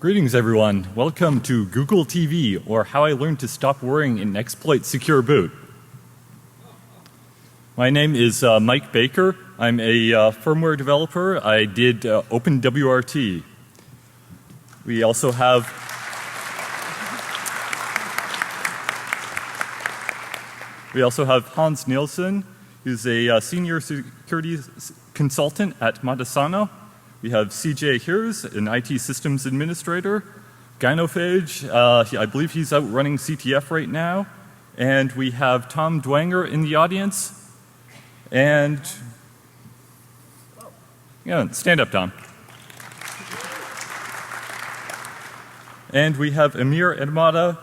Greetings everyone. Welcome to Google TV, or How I Learned to Stop Worrying in Exploit Secure Boot. My name is Mike Baker. I'm a firmware developer. I did OpenWRT. We also have Hans Nielsen, who's a senior security consultant at Madasana. We have CJ Hears, an IT systems administrator. Gynophage, I believe he's out running CTF right now. And we have Tom Dwanger in the audience. And yeah, stand up, Tom. And we have Amir Etemadieh,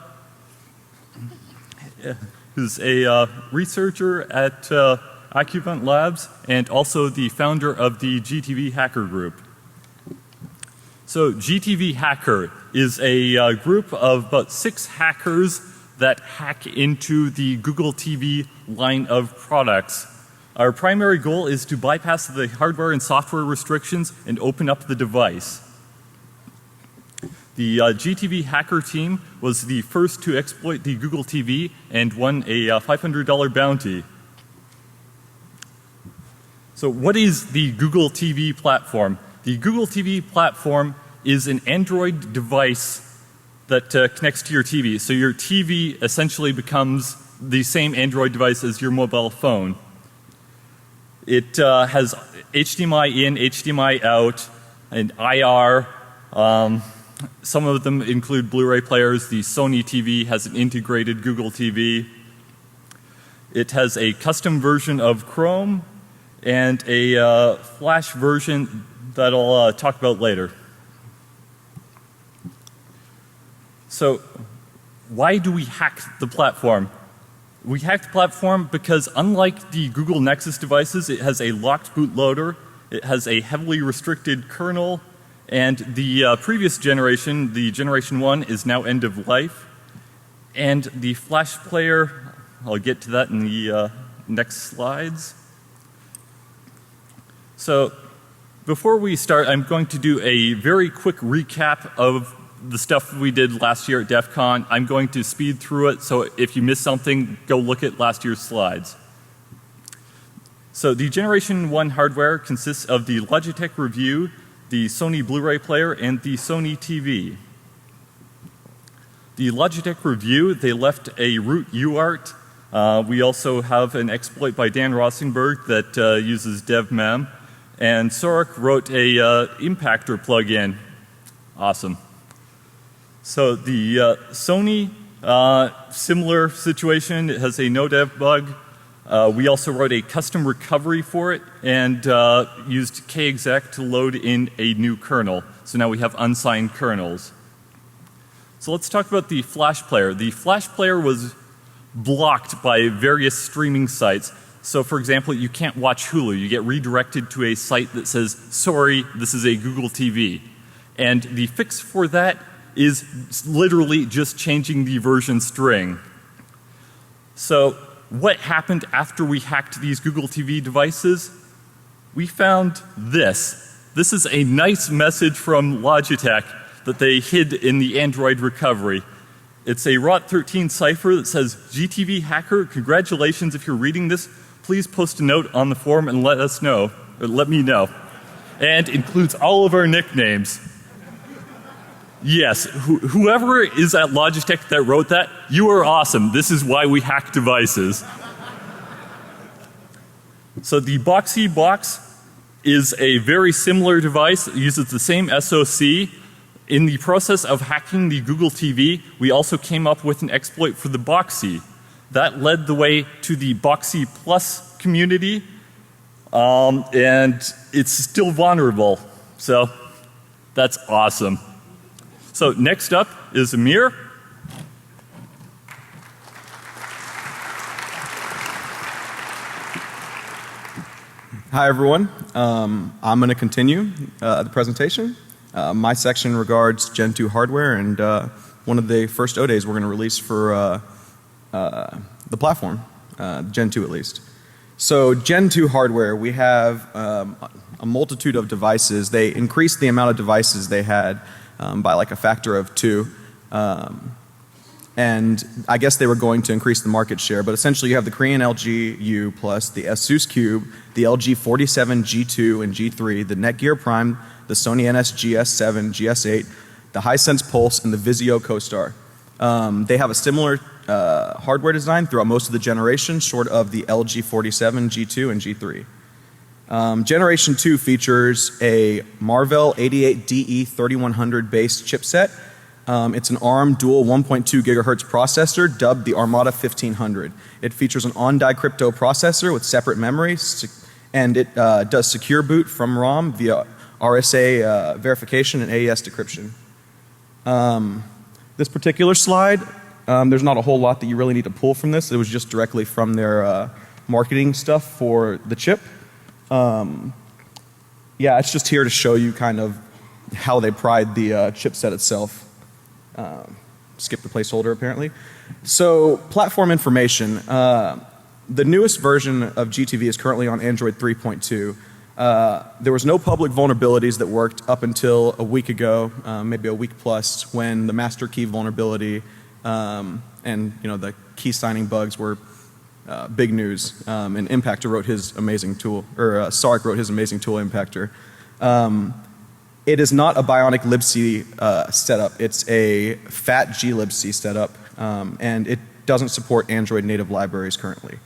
who's a researcher at Accuvant Labs and also the founder of the GTV Hacker Group. So GTV Hacker is a group of about 6 hackers that hack into the Google TV line of products. Our primary goal is to bypass the hardware and software restrictions and open up the device. The GTV Hacker team was the first to exploit the Google TV and won a $500 bounty. So what is the Google TV platform? The Google TV platform is an Android device that connects to your TV. So your TV essentially becomes the same Android device as your mobile phone. It has HDMI in, HDMI out, and IR. Some of them include Blu-ray players. The Sony TV has an integrated Google TV. It has a custom version of Chrome and a Flash version that I'll talk about later. So why do we hack the platform? We hacked the platform because unlike the Google Nexus devices, it has a locked bootloader, it has a heavily restricted kernel, and the previous generation, the generation 1, is now end of life. And the Flash player, I'll get to that in the next slides. So before we start, I'm going to do a very quick recap of the stuff we did last year at Defcon. I'm going to speed through it, so if you missed something, go look at last year's slides. So the generation 1 hardware consists of the Logitech Review, the Sony Blu-ray player, and the Sony TV. The Logitech Review, they left a root UART. We also have an exploit by Dan Rossingberg that uses devmem. And Sorek wrote a impactor plugin. Awesome. So the Sony, similar situation. It has a no-dev bug. We also wrote a custom recovery for it and used kexec to load in a new kernel. So now we have unsigned kernels. So let's talk about the Flash player. The Flash player was blocked by various streaming sites. So for example, you can't watch Hulu. You get redirected to a site that says, sorry, this is a Google TV. And the fix for that is literally just changing the version string. So what happened after we hacked these Google TV devices? We found this. This is a nice message from Logitech that they hid in the Android recovery. It's a ROT13 cipher that says, GTV hacker, congratulations if you're reading this. Please post a note on the forum and let us know, or let me know. And includes all of our nicknames. Yes, whoever is at Logitech that wrote that, you are awesome. This is why we hack devices. So the Boxy box is a very similar device. It uses the same SoC. In the process of hacking the Google TV, we also came up with an exploit for the Boxy. That led the way to the Boxy Plus community, and it's still vulnerable. So that's awesome. So next up is Amir. Hi everyone. I'm going to continue the presentation. My section regards Gen 2 hardware and one of the first O-Days we're going to release for the platform, Gen 2 at least. So Gen 2 hardware, we have a multitude of devices. They increased the amount of devices they had by like a factor of 2. And I guess they were going to increase the market share, but essentially you have the Korean LG U plus the ASUS Cube, the LG 47 G2 and G3, the Netgear Prime, the Sony NS GS7, GS8, the Hisense Pulse, and the Vizio Co-Star. They have a similar hardware design throughout most of the generation, short of the LG 47, G2, and G3. Generation 2 features a Marvell 88DE 3100 based chipset. It's an ARM dual 1.2 gigahertz processor dubbed the Armada 1500. It features an on-die crypto processor with separate memory, and it does secure boot from ROM via RSA verification and AES decryption. This particular slide, there's not a whole lot that you really need to pull from this. It was just directly from their marketing stuff for the chip. Yeah, it's just here to show you kind of how they pride the chipset itself. Skip the placeholder apparently. So platform information. The newest version of GTV is currently on Android 3.2. There was no public vulnerabilities that worked up until a week ago, maybe a week plus, when the master key vulnerability and the key signing bugs were big news. And Impactor wrote his amazing tool, or Sark wrote his amazing tool, Impactor. It is not a Bionic libc setup. It's a fat glibc setup, and it doesn't support Android native libraries currently.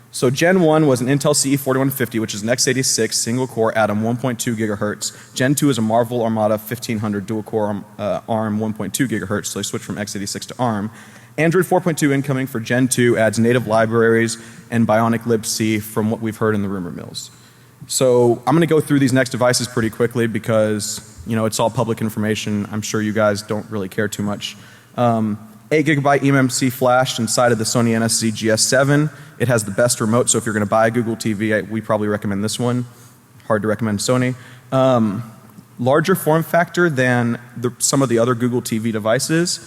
So Gen 1 was an Intel CE4150, which is an x86 single core Atom 1.2 gigahertz. Gen 2 is a Marvell Armada 1500 dual core ARM 1.2 gigahertz, so they switched from x86 to ARM. Android 4.2 incoming for Gen 2 adds native libraries and Bionic libc from what we've heard in the rumor mills. So I'm going to go through these next devices pretty quickly because, it's all public information. I'm sure you guys don't really care too much. 8 gigabyte eMMC flash inside of the Sony NSZ GS7. It has the best remote, so if you're going to buy a Google TV, we probably recommend this one. Hard to recommend Sony. Larger form factor than some of the other Google TV devices,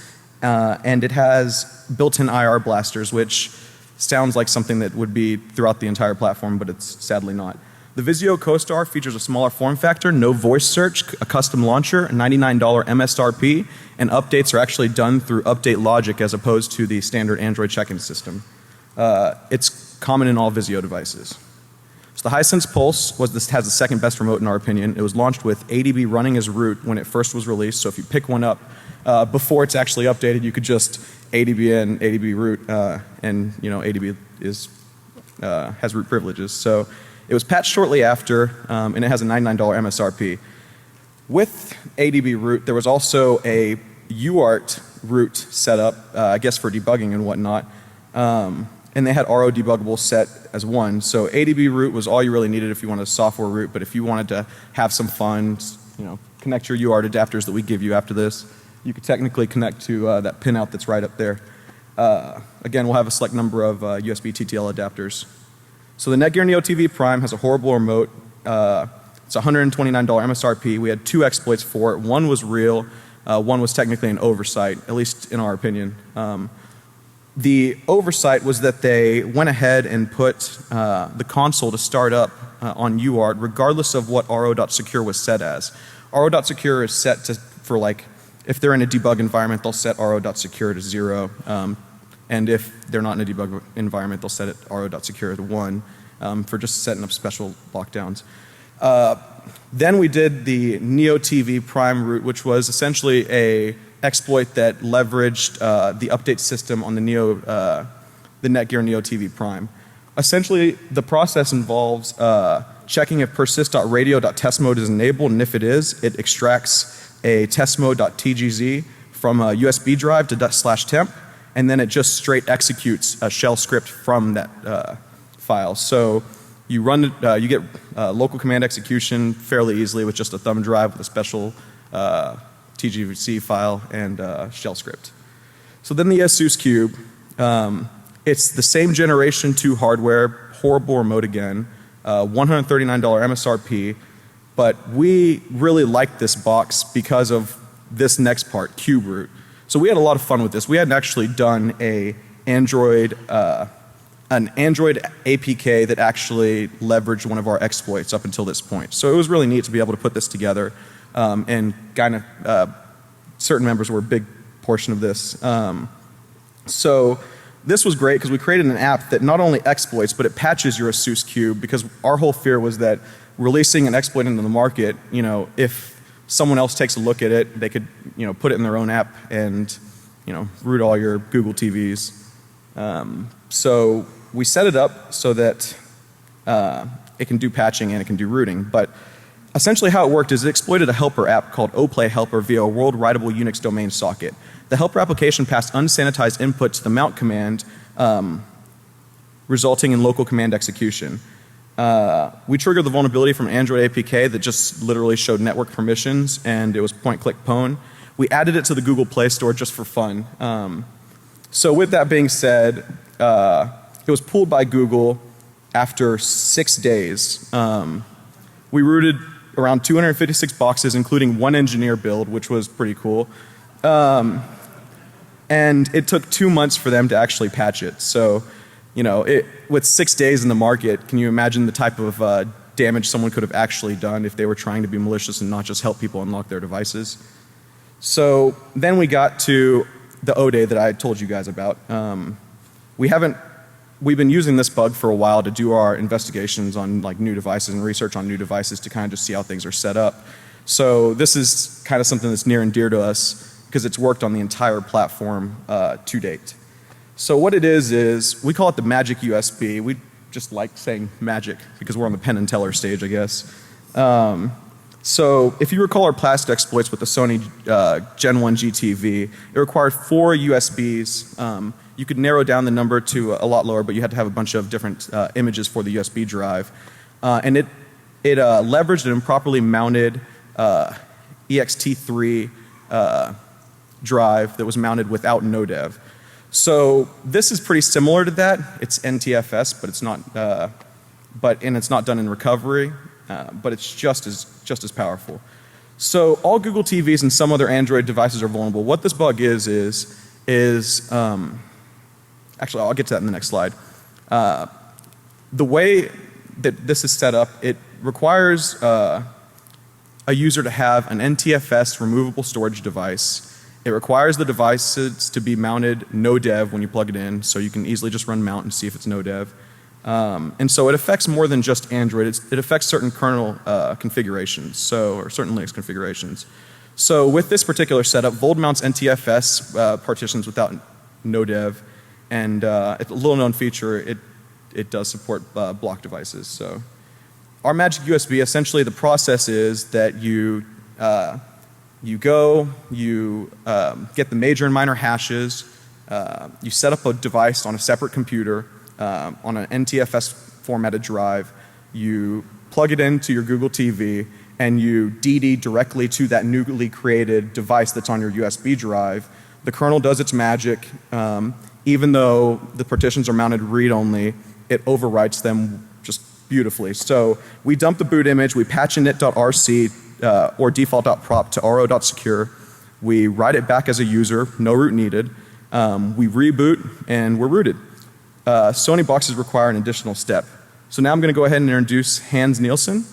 and it has built-in IR blasters, which sounds like something that would be throughout the entire platform, but it's sadly not. The Vizio Co-Star features a smaller form factor, no voice search, a custom launcher, $99 MSRP, and updates are actually done through update logic as opposed to the standard Android check-in system. It's common in all Vizio devices. So the Hisense Pulse has the second best remote in our opinion. It was launched with ADB running as root when it first was released, so if you pick one up before it's actually updated, you could just ADB in, ADB root, and ADB has root privileges. So it was patched shortly after, and it has a $99 MSRP. With ADB root, there was also a UART root setup, I guess for debugging and whatnot, and they had RO debuggable set as one. So ADB root was all you really needed if you wanted a software root, but if you wanted to have some fun, connect your UART adapters that we give you after this, you could technically connect to that pinout that's right up there. Again, we'll have a select number of USB TTL adapters. So the Netgear Neo TV Prime has a horrible remote. It's $129 MSRP. We had 2 exploits for it. One was real. One was technically an oversight, at least in our opinion. The oversight was that they went ahead and put the console to start up on UART regardless of what ro.secure was set as. ro.secure is set for if they're in a debug environment, they'll set ro.secure to 0. And if they're not in a debug environment, they'll set it ro.secure to 1 for just setting up special lockdowns. Then we did the Neo TV Prime root, which was essentially a exploit that leveraged the update system on the Netgear Neo TV Prime. Essentially, the process involves checking if persist.radio.test mode is enabled, and if it is, it extracts a testmode.tgz from a USB drive to /temp. And then it just straight executes a shell script from that file. So you run it, you get local command execution fairly easily with just a thumb drive with a special TGC file and shell script. So then the ASUS Cube, it's the same generation 2 hardware, horrible remote again, $139 MSRP, but we really like this box because of this next part, Cube root. So we had a lot of fun with this. We hadn't actually done an Android APK that actually leveraged one of our exploits up until this point. So it was really neat to be able to put this together. and kind of certain members were a big portion of this. So this was great because we created an app that not only exploits, but it patches your ASUS Cube, because our whole fear was that releasing an exploit into the market, if someone else takes a look at it, they could, put it in their own app and, root all your Google TVs. So we set it up so that it can do patching and it can do rooting. But essentially how it worked is it exploited a helper app called oplay helper via a world writable Unix domain socket. The helper application passed unsanitized input to the mount command, resulting in local command execution. We triggered the vulnerability from Android APK that just literally showed network permissions, and it was point-click pwn. We added it to the Google Play Store just for fun. So with that being said, it was pulled by Google after 6 days. We rooted around 256 boxes, including one engineer build, which was pretty cool. And it took 2 months for them to actually patch it. So, with 6 days in the market, can you imagine the type of damage someone could have actually done if they were trying to be malicious and not just help people unlock their devices? So then we got to the O-Day that I told you guys about. We've been using this bug for a while to do our investigations on new devices and research on new devices to kind of just see how things are set up. So this is kind of something that's near and dear to us because it's worked on the entire platform to date. So what it is we call it the Magic USB. We just like saying magic because we're on the Penn and Teller stage, I guess. So if you recall our past exploits with the Sony Gen 1 GTV, it required 4 USBs. You could narrow down the number to a lot lower, but you had to have a bunch of different images for the USB drive. And it leveraged an improperly mounted EXT3 drive that was mounted without no-dev. So this is pretty similar to that. It's NTFS, but it's not, and it's not done in recovery, but it's just as powerful. So all Google TVs and some other Android devices are vulnerable. What this bug is actually I'll get to that in the next slide. The way that this is set up, it requires a user to have an NTFS removable storage device. It requires the devices to be mounted no dev when you plug it in, so you can easily just run mount and see if it's no dev. And so it affects more than just Android. It affects certain kernel configurations, or certain Linux configurations. So with this particular setup, Vold mounts NTFS partitions without no dev, and it's a little known feature. It does support block devices. So our Magic USB, essentially the process is that you get the major and minor hashes, you set up a device on a separate computer on an NTFS formatted drive, you plug it into your Google TV, and you DD directly to that newly created device that's on your USB drive. The kernel does its magic. Even though the partitions are mounted read-only, it overwrites them just beautifully. So we dump the boot image, we patch init.rc or default.prop to ro.secure. We write it back as a user, no root needed. We reboot and we're rooted. Sony boxes require an additional step. So now I'm going to go ahead and introduce Hans Nielsen.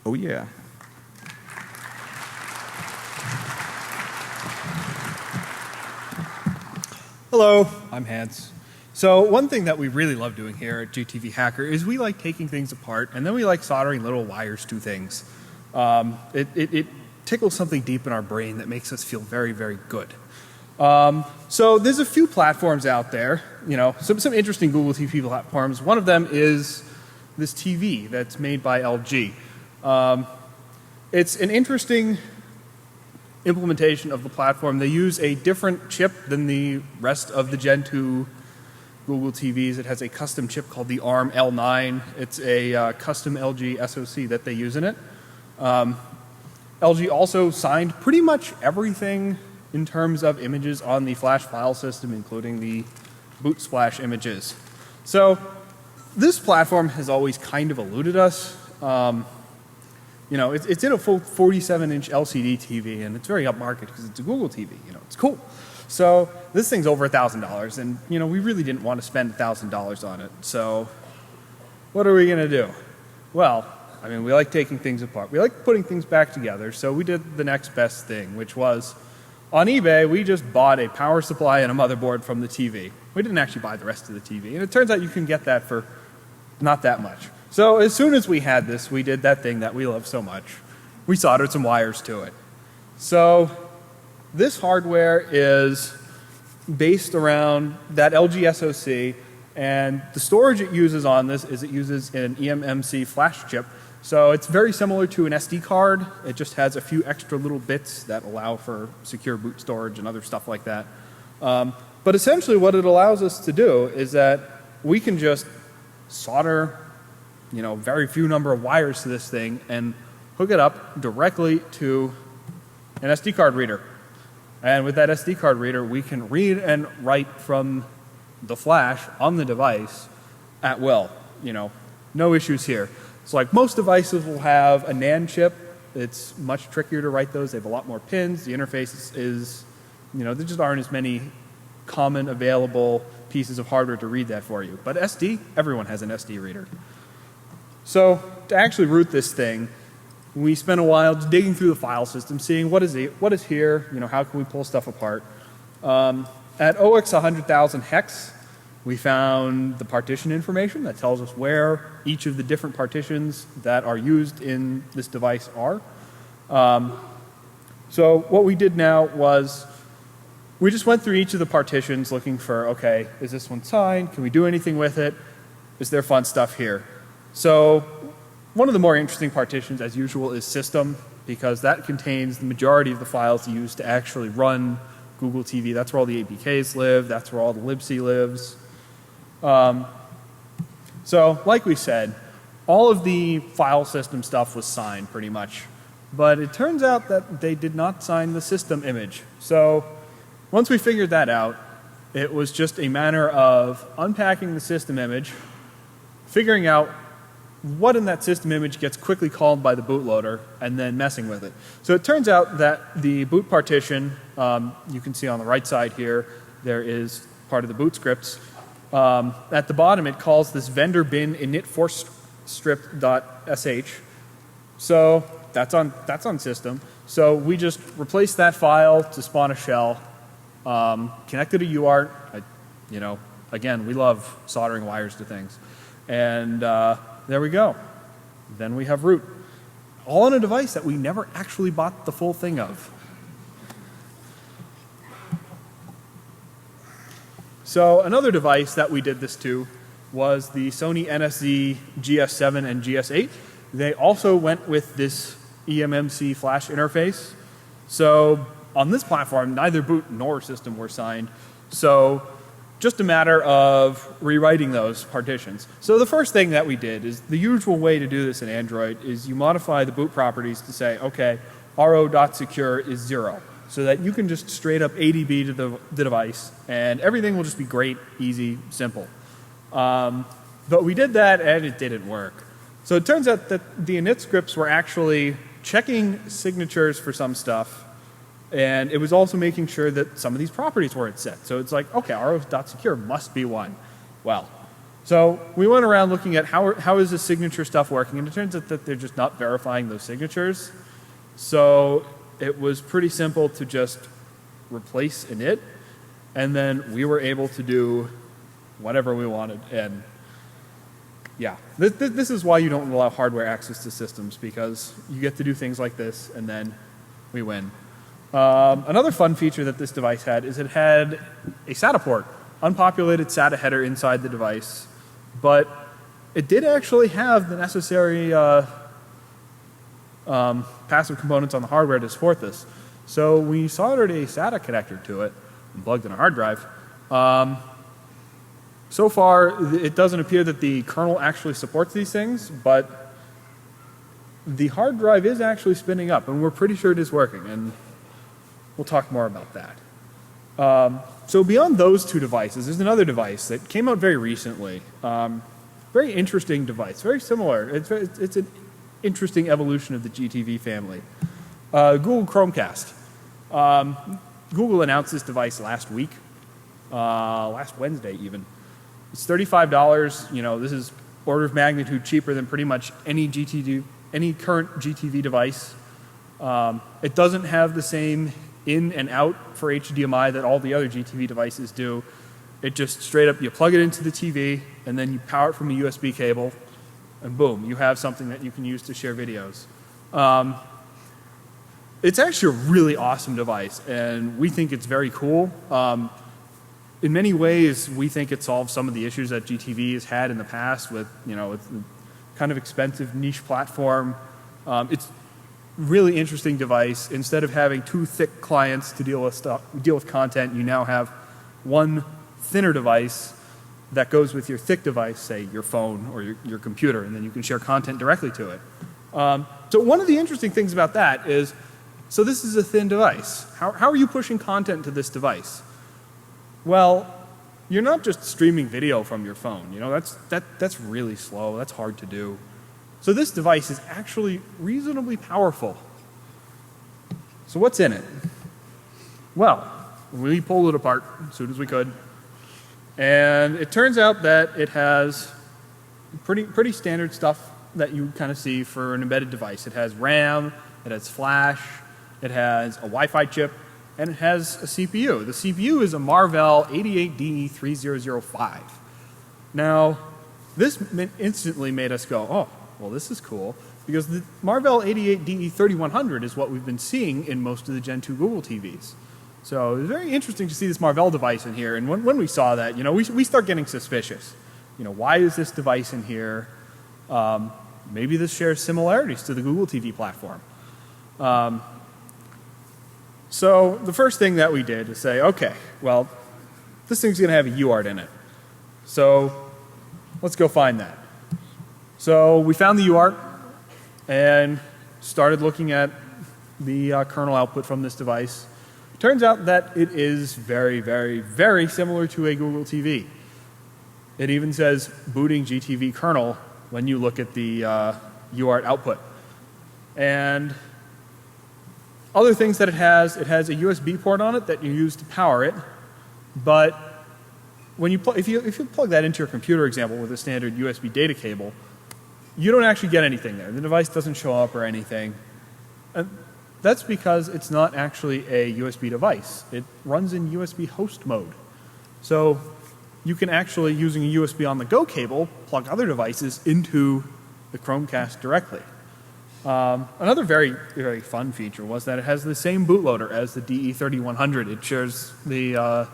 Oh yeah. Hello, I'm Hans. So one thing that we really love doing here at GTV Hacker is we like taking things apart and then we like soldering little wires to things. It tickles something deep in our brain that makes us feel very, very good. So there's a few platforms out there, some interesting Google TV platforms. One of them is this TV that's made by LG. It's an interesting implementation of the platform. They use a different chip than the rest of the Gen 2 Google TVs. It has a custom chip called the ARM L9. It's a custom LG SoC that they use in it. LG also signed pretty much everything in terms of images on the flash file system, including the boot splash images. So this platform has always kind of eluded us. It's in a full 47-inch LCD TV, and it's very upmarket because it's a Google TV. It's cool. So this thing's over $1,000, and we really didn't want to spend $1,000 on it. So what are we going to do? Well, I mean, we like taking things apart. We like putting things back together, so we did the next best thing, which was on eBay, we just bought a power supply and a motherboard from the TV. We didn't actually buy the rest of the TV, and it turns out you can get that for not that much. So as soon as we had this, we did that thing that we love so much. We soldered some wires to it. So this hardware is based around that LG SoC, and the storage it uses on this is it uses an eMMC flash chip. So it's very similar to an SD card. It just has a few extra little bits that allow for secure boot storage and other stuff like that. But essentially what it allows us to do is that we can just solder, very few number of wires to this thing and hook it up directly to an SD card reader. And with that SD card reader, we can read and write from the flash on the device at will. No issues here. So like most devices will have a NAND chip. It's much trickier to write those. They have a lot more pins. The interface is, there just aren't as many common available pieces of hardware to read that for you. But SD, everyone has an SD reader. So to actually root this thing, we spent a while just digging through the file system, seeing what is here, how can we pull stuff apart. At OX 100,000 hex, we found the partition information that tells us where each of the different partitions that are used in this device are. So what we did now was we just went through each of the partitions looking for, okay, is this one signed? Can we do anything with it? Is there fun stuff here? So one of the more interesting partitions, as usual, is system, because that contains the majority of the files used to actually run Google TV. That's where all the APKs live. That's where all the libc lives. So like we said, all of the file system stuff was signed pretty much. But it turns out that they did not sign the system image. So once we figured that out, it was just a matter of unpacking the system image, figuring out what in that system image gets quickly called by the bootloader, and then messing with it. So it turns out that the boot partition, you can see on the right side here, there is part of the boot scripts. At the bottom, it calls this vendor bin init4strip.sh. So that's on system. So we just replaced that file to spawn a shell, connected a UART. Again, we love soldering wires to things. And there we go. Then we have root. All on a device that we never actually bought the full thing of. So another device that we did this to was the Sony NSZ GS7 and GS8. They also went with this eMMC flash interface. So on this platform, neither boot nor system were signed. So just a matter of rewriting those partitions. So the first thing that we did is the usual way to do this in Android is you modify the boot properties to say, okay, ro.secure is 0. So that you can just straight up ADB to the device and everything will just be great, easy, simple. But we did that and it didn't work. So it turns out that the init scripts were actually checking signatures for some stuff, and it was also making sure that some of these properties weren't set. So it's like, okay, ro.secure must be 1. Well, so we went around looking at how is the signature stuff working, and it turns out that they're just not verifying those signatures. So it was pretty simple to just replace init, and then we were able to do whatever we wanted. And yeah, this is why you don't allow hardware access to systems, because you get to do things like this, and then we win. Another fun feature that this device had is it had a SATA port, unpopulated SATA header inside the device, but it did actually have the necessary passive components on the hardware to support this. So we soldered a SATA connector to it and plugged in a hard drive. So far, it doesn't appear that the kernel actually supports these things, but the hard drive is actually spinning up, and we're pretty sure it is working, and we'll talk more about that. So beyond those two devices, there's another device that came out very recently. Very interesting device, very similar. It's an interesting evolution of the GTV family. Google Chromecast. Google announced this device last week, last Wednesday even. It's $35. This is order of magnitude cheaper than pretty much any current GTV device. It doesn't have the same in and out for HDMI that all the other GTV devices do. It just straight up, you plug it into the TV, and then you power it from a USB cable, and boom, you have something that you can use to share videos. It's actually a really awesome device, and we think it's very cool. In many ways, we think it solves some of the issues that GTV has had in the past with, it's a kind of expensive niche platform. It's really interesting device. Instead of having two thick clients to deal with content, you now have one thinner device that goes with your thick device, say your phone or your computer, and then you can share content directly to it. So one of the interesting things about that is, so this is a thin device. How are you pushing content to this device? Well, you're not just streaming video from your phone. That's really slow. That's hard to do. So this device is actually reasonably powerful. So what's in it? Well, we pulled it apart as soon as we could. And it turns out that it has pretty standard stuff that you kind of see for an embedded device. It has RAM, it has flash, it has a Wi-Fi chip, and it has a CPU. The CPU is a Marvell 88DE3005. Now, this instantly made us go, oh, well, this is cool, because the Marvell 88DE3100 is what we've been seeing in most of the Gen 2 Google TVs. So it was very interesting to see this Marvell device in here, and when we saw that, we start getting suspicious. Why is this device in here? Maybe this shares similarities to the Google TV platform. So the first thing that we did is say, okay, well, this thing's going to have a UART in it. So let's go find that. So we found the UART and started looking at the kernel output from this device. It turns out that it is very, very, very similar to a Google TV. It even says booting GTV kernel when you look at the UART output. And other things that it has a USB port on it that you use to power it, but when you if you plug that into your computer example with a standard USB data cable, you don't actually get anything there. The device doesn't show up or anything. And that's because it's not actually a USB device. It runs in USB host mode. So you can actually, using a USB on the go cable, plug other devices into the Chromecast directly. Another very, very fun feature was that it has the same bootloader as the DE3100. It shares the,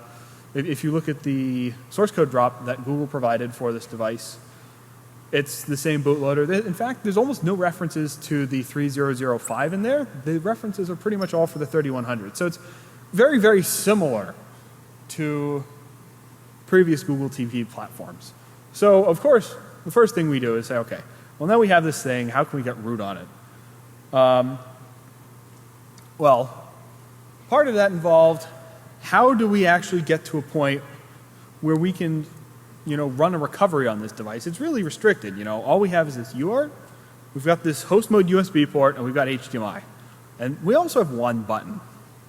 if you look at the source code drop that Google provided for this device, it's the same bootloader. In fact, there's almost no references to the 3005 in there. The references are pretty much all for the 3100. So it's very, very similar to previous Google TV platforms. So, of course, the first thing we do is say, okay, well, now we have this thing. How can we get root on it? Well, part of that involved how do we actually get to a point where we can, run a recovery on this device. It's really restricted. All we have is this UART. We've got this host mode USB port, and we've got HDMI. And we also have one button.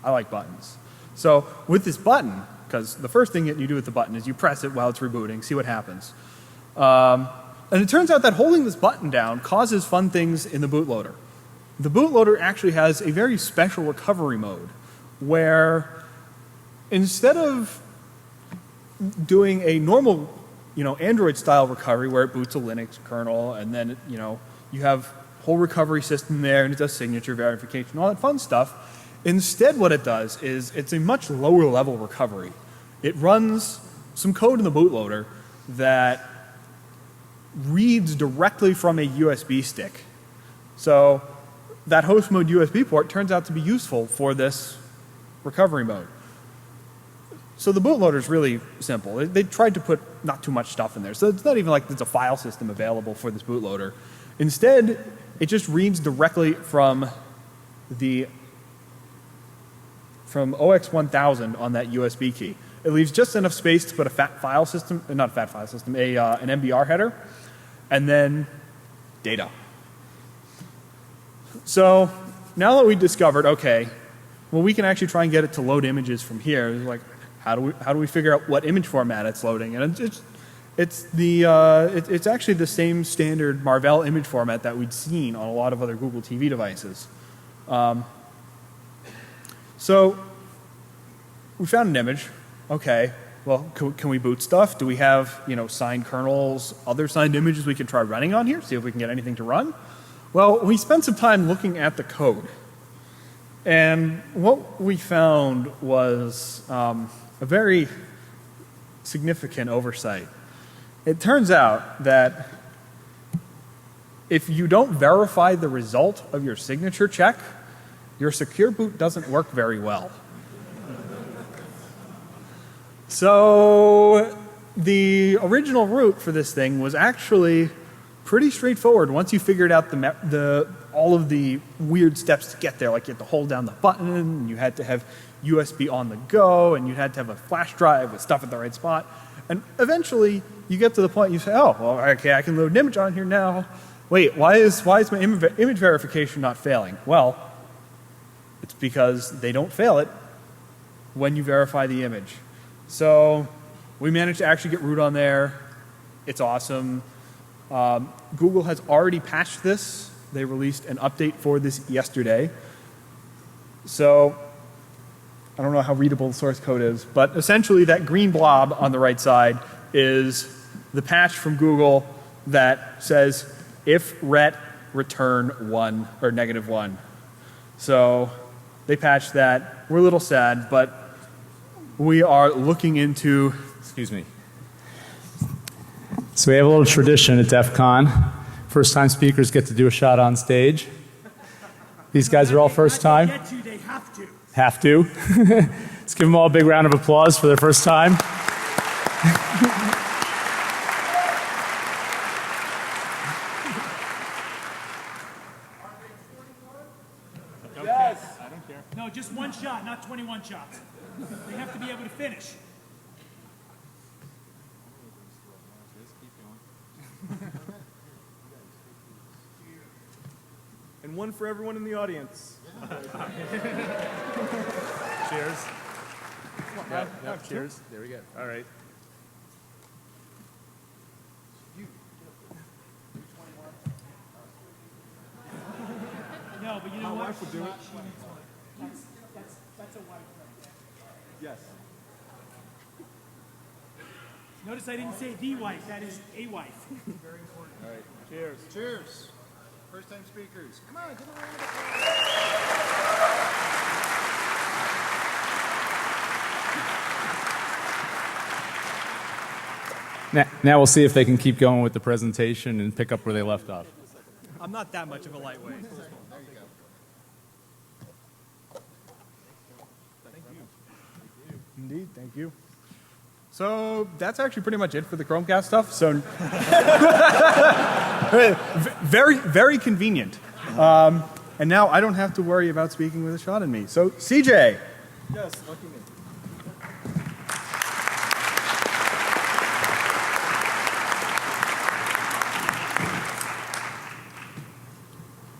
I like buttons. So with this button, because the first thing that you do with the button is you press it while it's rebooting, see what happens. And it turns out that holding this button down causes fun things in the bootloader. The bootloader actually has a very special recovery mode where instead of doing a normal, Android-style recovery where it boots a Linux kernel and then, you have whole recovery system there and it does signature verification, all that fun stuff. Instead, what it does is it's a much lower level recovery. It runs some code in the bootloader that reads directly from a USB stick. So that host mode USB port turns out to be useful for this recovery mode. So the bootloader is really simple. They tried to put not too much stuff in there. So it's not even like there's a file system available for this bootloader. Instead, it just reads directly from OX1000 on that USB key. It leaves just enough space to put a fat file system, not a fat file system, an MBR header, and then data. So now that we discovered, okay, well, we can actually try and get it to load images from here. It's like, how do we figure out what image format it's loading? And It's actually the same standard Marvell image format that we'd seen on a lot of other Google TV devices. So we found an image. Okay, well, can we boot stuff? Do we have, signed kernels, other signed images we can try running on here, see if we can get anything to run? Well, we spent some time looking at the code. And what we found was a very significant oversight. It turns out that if you don't verify the result of your signature check, your secure boot doesn't work very well. So the original route for this thing was actually pretty straightforward once you figured out all of the weird steps to get there. Like you had to hold down the button, and you had to have USB on the go, and you had to have a flash drive with stuff at the right spot. And eventually you get to the point you say, oh, well, okay, I can load an image on here now. Wait, why is my image verification not failing? Well, it's because they don't fail it when you verify the image. So we managed to actually get root on there. It's awesome. Google has already patched this. They released an update for this yesterday. So I don't know how readable the source code is, but essentially that green blob on the right side is the patch from Google that says if ret return 1 or -1. So they patched that. We're a little sad, but we are looking into, excuse me. So we have a little tradition at Defcon. First time speakers get to do a shot on stage. These guys are all first time. They have to. Have to. Let's give them all a big round of applause for their first time. Yes. No, just one shot, not 21 shots. They have to be able to finish. And one for everyone in the audience. Cheers. Cheers. There we go. All right. No, but you know what? wife would do it. That's a wife right there. Yes. Notice I didn't say the wife, that is a wife. Very important. All right. Cheers. Cheers. First time speakers. Come on, give them a round of applause. Now we'll see if they can keep going with the presentation and pick up where they left off. I'm not that much of a lightweight. There you go. Indeed, thank you. So that's actually pretty much it for the Chromecast stuff. So very, very convenient. And now I don't have to worry about speaking with a shot in me. So CJ. Yes, lucky me.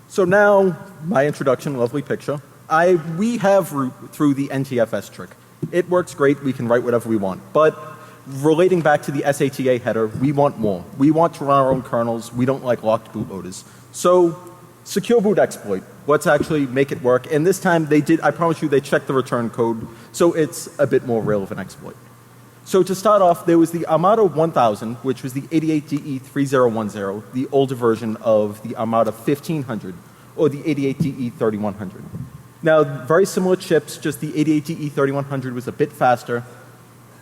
So now, my introduction, lovely picture. We have root through the NTFS trick. It works great, we can write whatever we want. But relating back to the SATA header, we want more. We want to run our own kernels, we don't like locked bootloaders. So, secure boot exploit. Let's actually make it work. And this time they did, I promise you, they checked the return code, so it's a bit more real of an exploit. So to start off, there was the Armada 1000, which was the 88DE3010, the older version of the Armada 1500, or the 88DE3100. Now, very similar chips, just the 88DE3100 was a bit faster.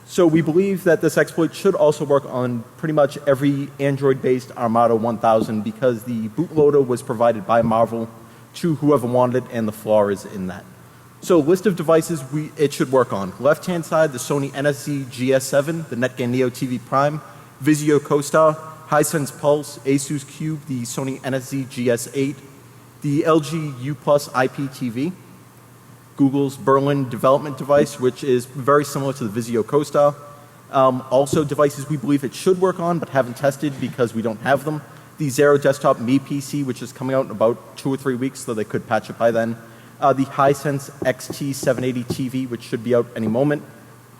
So we believe that this exploit should also work on pretty much every Android-based Armada 1000 because the bootloader was provided by Marvel to whoever wanted it, and the flaw is in that. So list of devices it should work on. Left-hand side, the Sony NSC GS7, the Netgear Neo TV Prime, Vizio CoStar, Hisense Pulse, Asus Cube, the Sony NSC GS8, the LG U+ IPTV, Google's Berlin development device, which is very similar to the Vizio CoStar. Also devices we believe it should work on but haven't tested because we don't have them. The Zero Desktop Me PC, which is coming out in about 2 or 3 weeks, so they could patch it by then. The Hisense XT780 TV, which should be out any moment.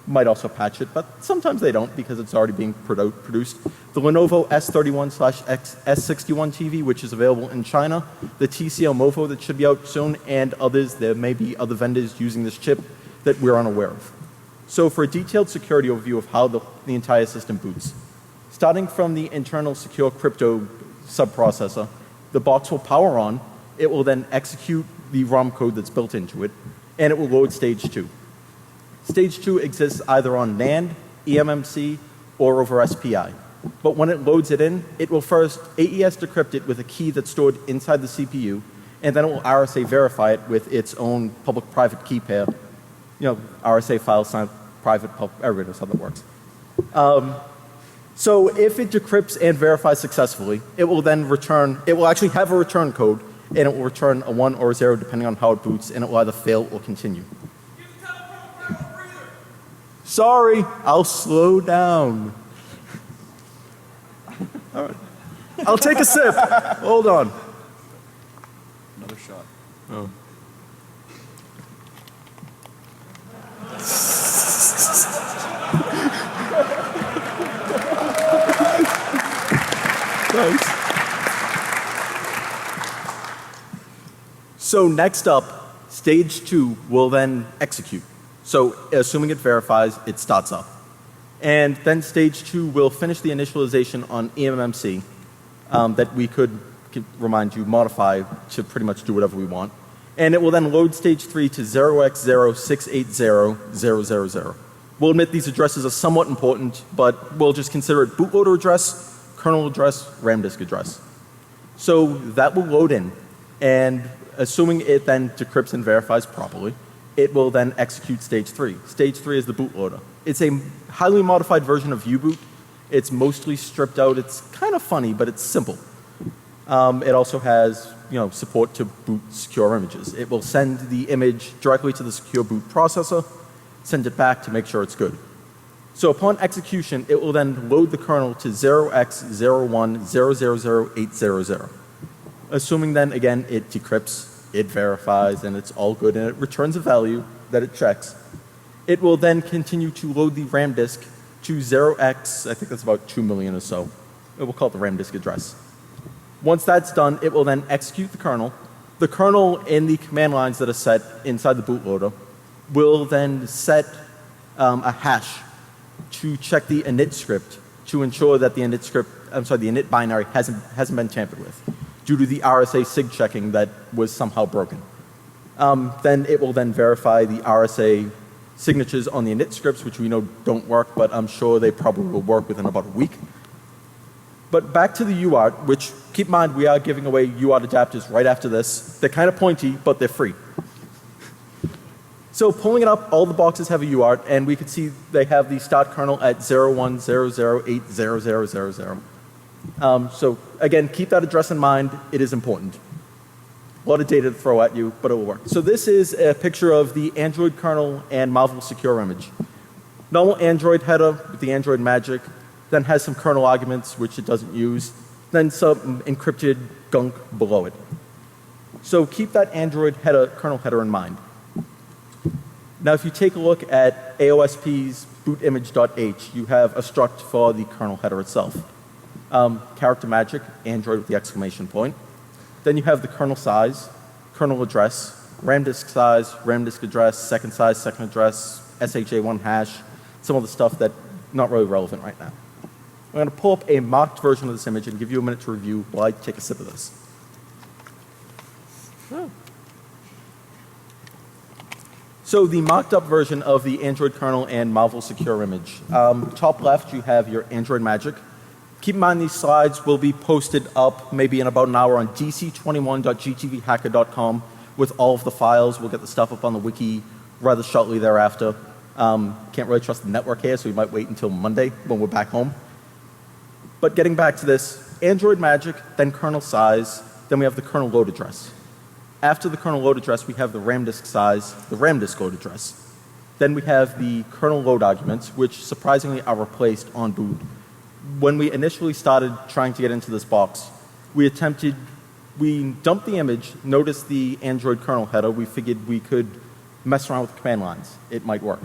Might also patch it, but sometimes they don't because it's already being produced. The Lenovo S31/S61 TV, which is available in China, the TCL Movo that should be out soon, and others. There may be other vendors using this chip that we're unaware of. So for a detailed security overview of how the entire system boots, starting from the internal secure crypto subprocessor, the box will power on, it will then execute the ROM code that's built into it, and it will load stage 2. Stage 2 exists either on NAND, eMMC, or over SPI. But when it loads it in, it will first AES decrypt it with a key that's stored inside the CPU, and then it will RSA verify it with its own public-private key pair. You know, RSA file sign, private, public, everybody knows how that works. So if it decrypts and verifies successfully, it will then return, it will actually have a return code, and it will return a 1 or a 0 depending on how it boots, and it will either fail or continue. Sorry, I'll slow down. All right. I'll take a sip. Hold on. Another shot. Oh. Thanks. So next up, stage 2 will then execute. So assuming it verifies, it starts up. And then stage 2 will finish the initialization on eMMC that we could remind you, modify to pretty much do whatever we want. And it will then load stage 3 to 0x0680,000. We'll admit these addresses are somewhat important, but we'll just consider it bootloader address, kernel address, RAM disk address. So that will load in, and assuming it then decrypts and verifies properly, it will then execute stage 3. Stage 3 is the bootloader. It's a highly modified version of U-boot. It's mostly stripped out. It's kind of funny, but it's simple. It also has, support to boot secure images. It will send the image directly to the secure boot processor, send it back to make sure it's good. So upon execution, it will then load the kernel to 0x01000800. Assuming then, again, it decrypts, it verifies, and it's all good, and it returns a value that it checks. It will then continue to load the RAM disk to 0x, I think that's about 2 million or so. We'll call it the RAM disk address. Once that's done, it will then execute the kernel. The kernel in the command lines that are set inside the bootloader will then set a hash to check the init script to ensure that the init binary hasn't been tampered with, due to the RSA sig checking that was somehow broken. Then it will then verify the RSA signatures on the init scripts, which we know don't work, but I'm sure they probably will work within about a week. But back to the UART, which keep in mind we are giving away UART adapters right after this. They're kind of pointy, but they're free. So pulling it up, all the boxes have a UART, and we can see they have the start kernel at 0100800000. So again, keep that address in mind. It is important. A lot of data to throw at you, but it will work. So this is a picture of the Android kernel and Marvel secure image. Normal Android header with the Android magic, then has some kernel arguments which it doesn't use, then some encrypted gunk below it. So keep that Android header, kernel header in mind. Now if you take a look at AOSP's bootimage.h, you have a struct for the kernel header itself. Character magic, Android with the exclamation point. Then you have the kernel size, kernel address, RAM disk size, RAM disk address, second size, second address, SHA1 hash, some of the stuff that's not really relevant right now. I'm going to pull up a mocked version of this image and give you a minute to review while I take a sip of this. Oh. So the mocked up version of the Android kernel and Marvel secure image. Top left you have your Android magic. Keep in mind these slides will be posted up maybe in about an hour on dc21.gtvhacker.com with all of the files. We'll get the stuff up on the wiki rather shortly thereafter. Can't really trust the network here, so we might wait until Monday when we're back home. But getting back to this, Android magic, then kernel size, then we have the kernel load address. After the kernel load address, we have the RAM disk size, the RAM disk load address. Then we have the kernel load arguments, which surprisingly are replaced on boot. When we initially started trying to get into this box, we dumped the image, noticed the Android kernel header, we figured we could mess around with command lines. It might work.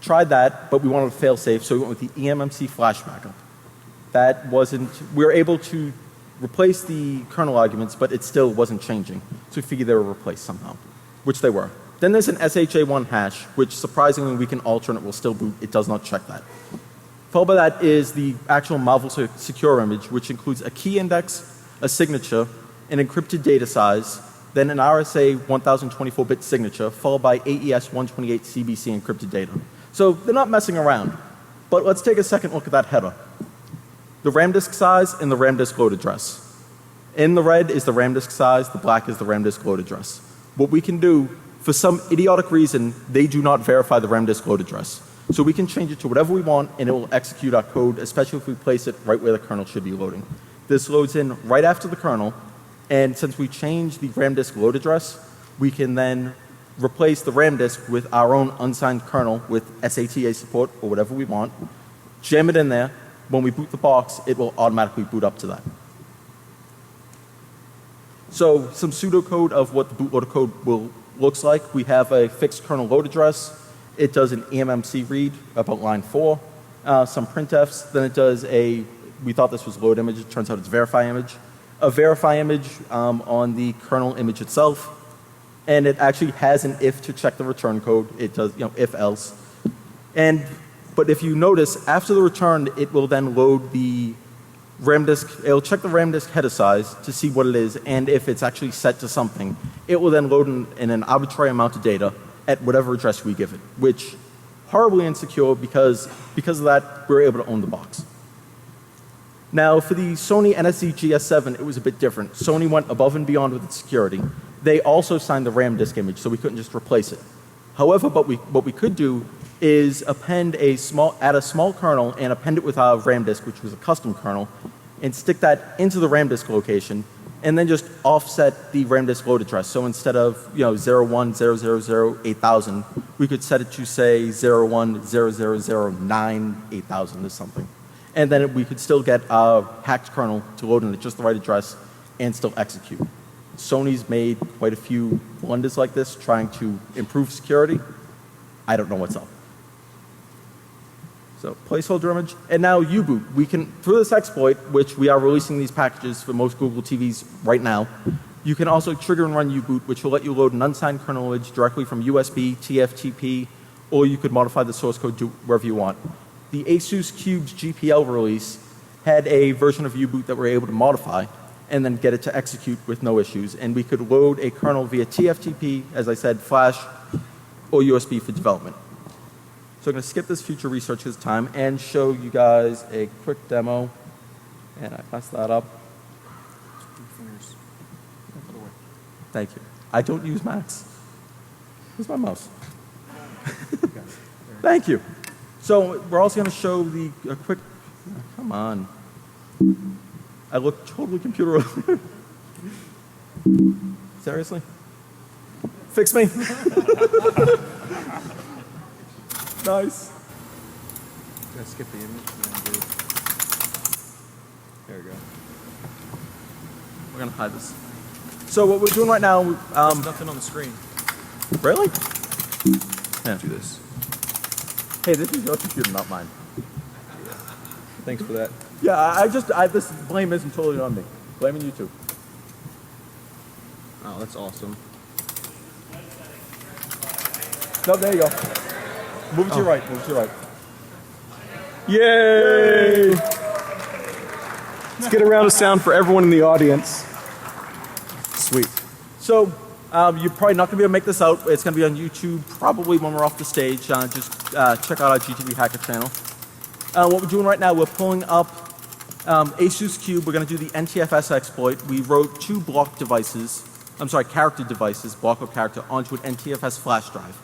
tried that, but we wanted to fail safe, so we went with the eMMC flash backup. That wasn't, we were able to replace the kernel arguments, but it still wasn't changing. So we figured they were replaced somehow, which they were. Then there's an SHA1 hash, which surprisingly we can alter and it will still boot. It does not check that. Followed by that is the actual Marvel secure image, which includes a key index, a signature, an encrypted data size, then an RSA 1024-bit signature, followed by AES 128 CBC encrypted data. So they're not messing around. But let's take a second look at that header. The RAM disk size and the RAM disk load address. In the red is the RAM disk size, the black is the RAM disk load address. What we can do, for some idiotic reason, they do not verify the RAM disk load address. So we can change it to whatever we want and it will execute our code, especially if we place it right where the kernel should be loading. This loads in right after the kernel, and since we changed the RAM disk load address, we can then replace the RAM disk with our own unsigned kernel with SATA support or whatever we want, jam it in there. When we boot the box, it will automatically boot up to that. So some pseudocode of what the bootloader code looks like. We have a fixed kernel load address. It does an eMMC read about line 4, some printfs. Then it does a, we thought this was load image. It turns out it's verify image. A verify image on the kernel image itself. And it actually has an if to check the return code. It does, if else. But if you notice, after the return, it will then load the RAM disk. It'll check the RAM disk header size to see what it is, and if it's actually set to something, it will then load in an arbitrary amount of data at whatever address we give it, which horribly insecure because of that, we're able to own the box. Now, for the Sony NSC GS7, it was a bit different. Sony went above and beyond with its security. They also signed the RAM disk image, so we couldn't just replace it. However, what we could do is add a small kernel and append it with our RAM disk, which was a custom kernel, and stick that into the RAM disk location, and then just offset the RAM disk load address. So instead of 010008,000, we could set it to say 0100098000 or something, and then we could still get our hacked kernel to load in at just the right address and still execute. Sony's made quite a few blunders like this, trying to improve security. I don't know what's up. So placeholder image, and now U-boot. We can, through this exploit, which we are releasing these packages for most Google TVs right now, you can also trigger and run U-boot, which will let you load an unsigned kernel image directly from USB, TFTP, or you could modify the source code to wherever you want. The Asus Cubes GPL release had a version of U-boot that we're able to modify and then get it to execute with no issues. And we could load a kernel via TFTP, as I said, flash, or USB for development. So I'm going to skip this future research this time and show you guys a quick demo. And I messed that up. Thank you. I don't use Macs. Where's my mouse? Thank you. So we're also going to show a quick, come on. I look totally computer. Seriously? Fix me. Nice. Gotta skip the image. There we go. We're going to hide this. So what we're doing right now, There's nothing on the screen. really? Yeah. Do this. Hey, this is your computer, not mine. Thanks for that. Yeah, this blame isn't totally on me. Blaming you too. Oh, that's awesome. No, there you go. Move it to your right. Move it to your right. Yay! Let's get a round of sound for everyone in the audience. Sweet. So you're probably not going to be able to make this out. It's going to be on YouTube probably when we're off the stage. Just check out our GTV Hacker channel. What we're doing right now, we're pulling up Asus Cube. We're going to do the NTFS exploit. We wrote two character devices, block or character, onto an NTFS flash drive.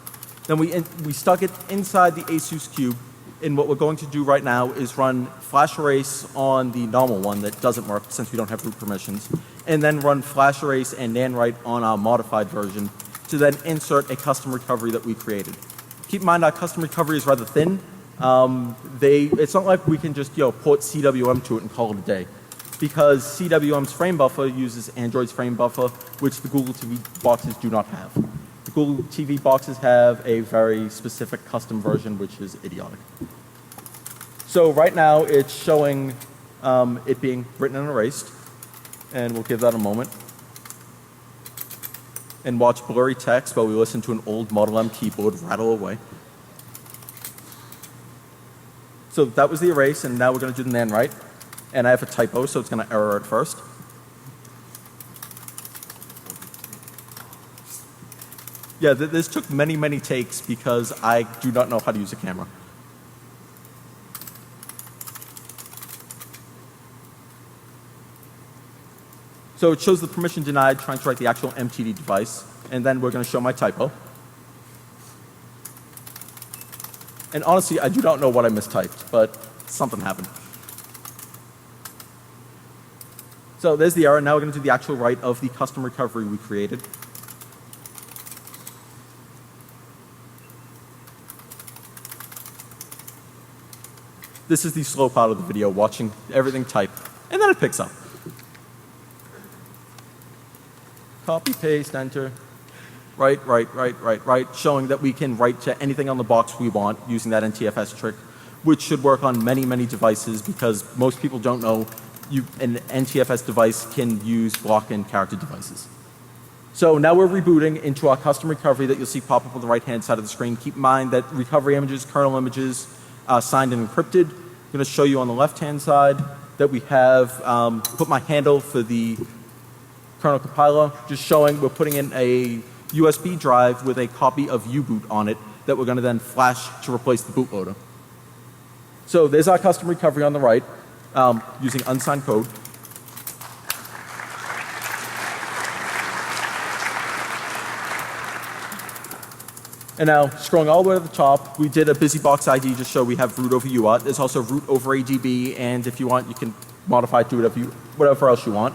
Then we stuck it inside the Asus Cube, and what we're going to do right now is run flash erase on the normal one that doesn't work since we don't have root permissions, and then run flash erase and NAND write on our modified version to then insert a custom recovery that we created. Keep in mind our custom recovery is rather thin. It's not like we can just port CWM to it and call it a day, because CWM's frame buffer uses Android's frame buffer, which the Google TV boxes do not have. The Google TV boxes have a very specific custom version, which is idiotic. So right now it's showing it being written and erased, and we'll give that a moment. And watch blurry text while we listen to an old Model M keyboard rattle away. So that was the erase, and now we're going to do the NaN write. And I have a typo, so it's going to error at first. Yeah, this took many, many takes because I do not know how to use a camera. So it shows the permission denied, trying to write the actual MTD device, and then we're going to show my typo. And honestly, I do not know what I mistyped, but something happened. So there's the error. Now we're going to do the actual write of the custom recovery we created. This is the slow part of the video, watching everything type, and then it picks up. Copy, paste, enter. Write, showing that we can write to anything on the box we want using that NTFS trick, which should work on many, many devices because most people don't know an NTFS device can use block and character devices. So now we're rebooting into our custom recovery that you'll see pop up on the right-hand side of the screen. Keep in mind that recovery images, kernel images, signed and encrypted. I'm going to show you on the left-hand side that we have put my handle for the kernel compiler, just showing we're putting in a USB drive with a copy of U-boot on it that we're going to then flash to replace the bootloader. So there's our custom recovery on the right using unsigned code. And now, scrolling all the way to the top, we did a BusyBox ID just so we have root over UART. There's also root over ADB, and if you want, you can modify it to whatever else you want.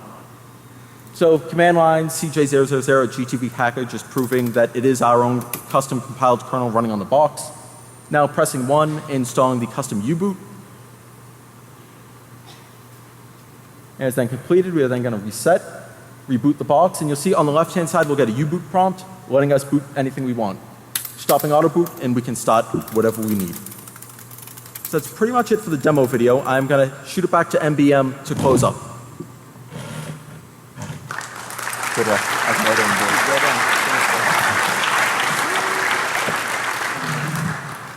So command line CJ000 GTV hacker, just proving that it is our own custom compiled kernel running on the box. Now pressing 1, installing the custom U-boot. And it's then completed. We are then going to reset, reboot the box, and you'll see on the left-hand side we'll get a U-boot prompt letting us boot anything we want. Stopping auto boot, and we can start whatever we need. So that's pretty much it for the demo video. I'm going to shoot it back to MBM to close up. Good luck.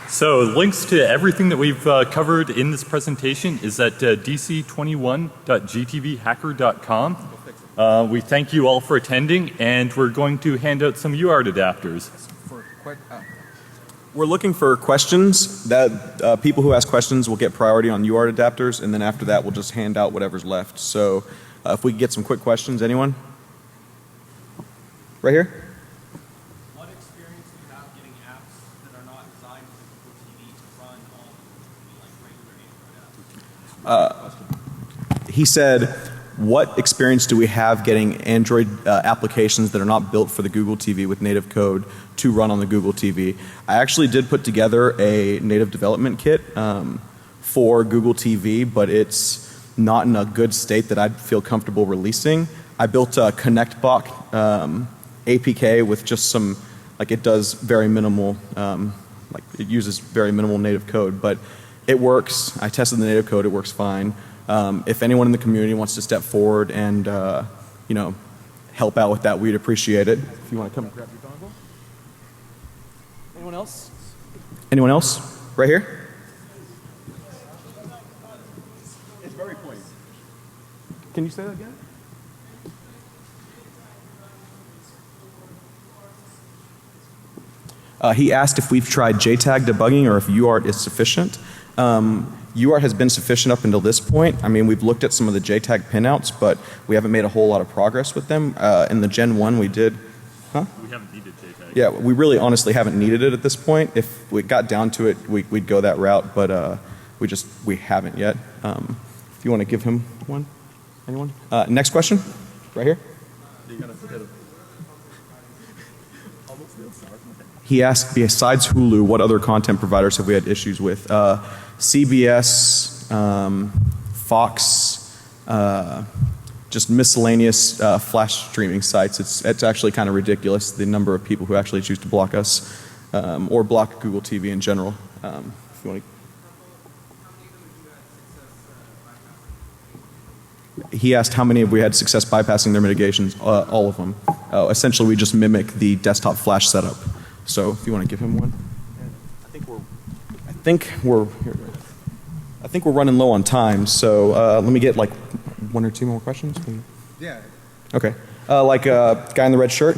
So links to everything that we've covered in this presentation is at dc21.gtvhacker.com. We thank you all for attending, and we're going to hand out some UART adapters. We're looking for questions. That people who ask questions will get priority on UART adapters, and then after that we'll just hand out whatever's left. So if we could get some quick questions, anyone? Right here? What experience do you have getting apps that are not designed for Google TV to run on like regular Android apps? He said, what experience do we have getting Android applications that are not built for the Google TV with native code to run on the Google TV? I actually did put together a native development kit for Google TV, but it's not in a good state that I'd feel comfortable releasing. I built a ConnectBox APK with just some, like it does very minimal, like it uses very minimal native code, but it works. I tested the native code, it works fine. If anyone in the community wants to step forward and, you know, help out with that, we'd appreciate it. If you want to come grab your dongle. Anyone else? Anyone else? Right here? It's very pointy. Can you say that again? He asked if we've tried JTAG debugging or if UART is sufficient. UART has been sufficient up until this point. I mean, we've looked at some of the JTAG pinouts, but we haven't made a whole lot of progress with them. In the Gen 1 we did. Huh? We haven't needed JTAG. Yeah, we really honestly haven't needed it at this point. If we got down to it, we'd go that route, but we haven't yet. If you want to give him one? Anyone? Next question? Right here? He asked, besides Hulu, what other content providers have we had issues with? CBS, Fox, just miscellaneous Flash streaming sites. It's actually kind of ridiculous, the number of people who actually choose to block us or block Google TV in general. If you want to. He asked how many have we had success bypassing their mitigations. All of them. Essentially, we just mimic the desktop Flash setup. So if you want to give him one. I think we're running low on time. So let me get like one or two more questions. Yeah. Okay. Like guy in the red shirt,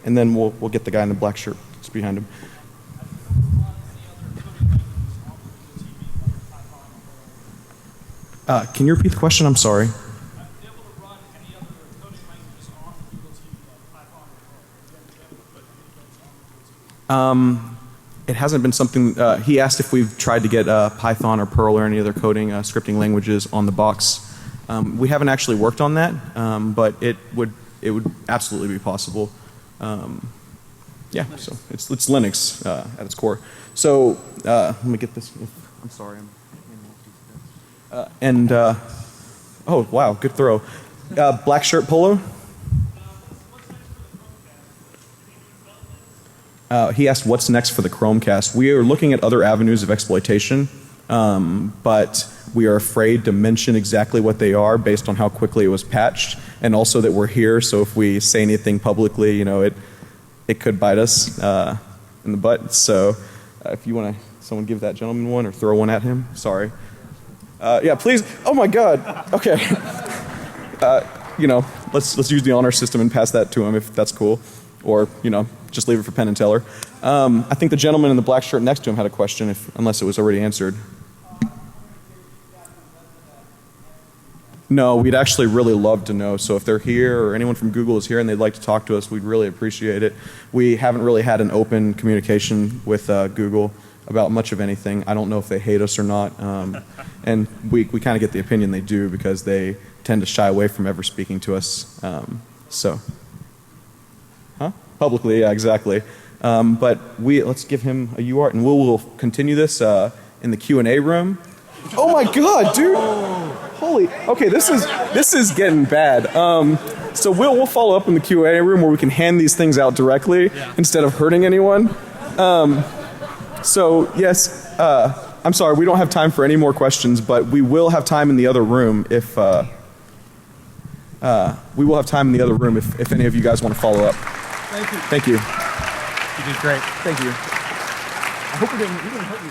and then we'll get the guy in the black shirt that's behind him. Can you repeat the question? I'm sorry. It hasn't been something, he asked if we've tried to get Python or Perl or any other coding, scripting languages on the box. We haven't actually worked on that, but it would absolutely be possible. Yeah, so it's Linux at its core. So let me get this. I'm sorry. Oh wow, good throw. Black shirt polo. He asked what's next for the Chromecast. We are looking at other avenues of exploitation, but we are afraid to mention exactly what they are based on how quickly it was patched, and also that we're here. So if we say anything publicly, you know, it could bite us in the butt. So if you want to, someone give that gentleman one or throw one at him. Sorry. Yeah, please. Oh my God. Okay. You know, let's use the honor system and pass that to him if that's cool, or you know, just leave it for Penn and Teller. I think the gentleman in the black shirt next to him had a question, unless it was already answered. No, we'd actually really love to know. So if they're here or anyone from Google is here and they'd like to talk to us, we'd really appreciate it. We haven't really had an open communication with Google about much of anything. I don't know if they hate us or not. And we kind of get the opinion they do because they tend to shy away from ever speaking to us. Publicly, yeah, exactly. But let's give him a UART and we'll continue this in the Q&A room. Oh my God, dude! Holy, okay, this is getting bad. So we'll follow up in the Q&A room where we can hand these things out directly instead of hurting anyone. So yes, I'm sorry, we don't have time for any more questions, but we will have time in the other room if if any of you guys want to follow up. Thank you. Thank you. You did great. Thank you. I hope we didn't hurt you.